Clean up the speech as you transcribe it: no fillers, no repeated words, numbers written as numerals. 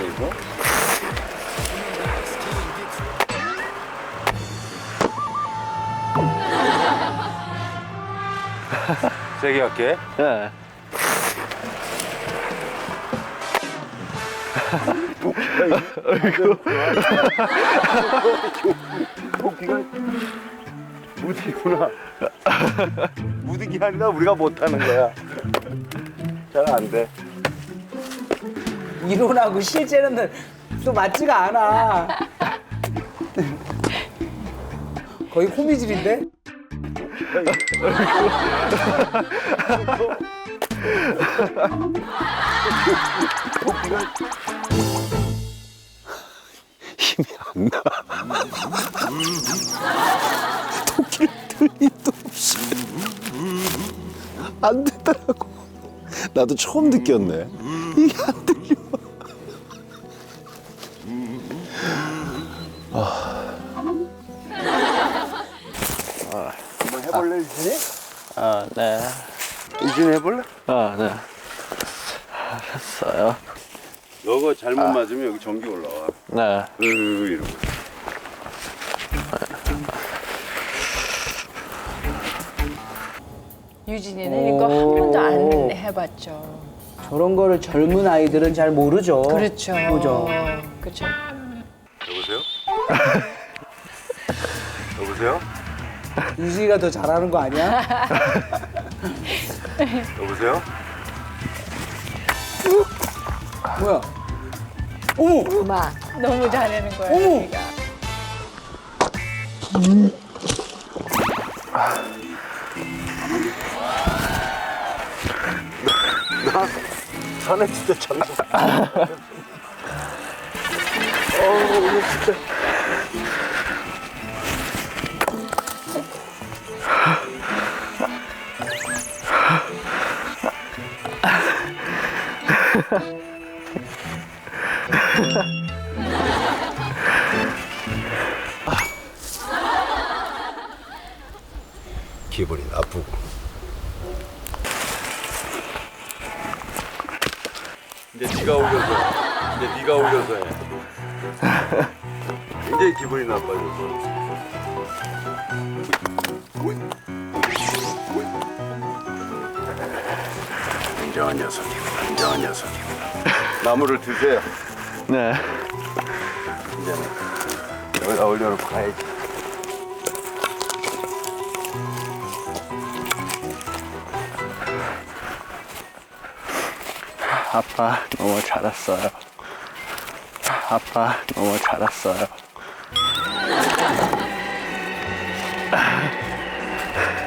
이거? 세게 할게. 네. 도끼가 무디구나. 무디기 아니라 우리가 못하는 거야. 잘 안 돼. 이론하고 실제는 또 맞지가 않아. 거의 호미질인데? 힘이 안 나. 토끼를 들 힘도 없이. 안 되더라고. 나도 처음 느꼈네. 이게 안 들려. 한번 해볼래, 유진이? 아, 네. 유진이 해볼래? 아, 네. 알았어요. 너가 잘못 맞으면 여기 전기 올라와. 네. 이러고. 유진이는 이거 한 번도 안 해봤죠. 저런 거를 젊은 아이들은 잘 모르죠. 그렇죠. 그죠. 그렇죠. 여보세요? 여보세요? 유진이가 더 잘하는 거 아니야? 여보세요? 뭐야? 어머! 그만. 너무 잘하는 거야. 어머! 여기가. 나 산에 진짜 장난. 이거 진짜. 기분이 나쁘고. 이제 네가 올려서, 이제 네가 올려서 해. 굉장히 기분이 나빠졌어. 굉장한 녀석이구나, 굉장한 녀석이구나. 나무를 드세요. 네. 이제는 여기다 올려놓고 가야지. 아빠 너무 잘했어요. 아빠 너무 잘했어요.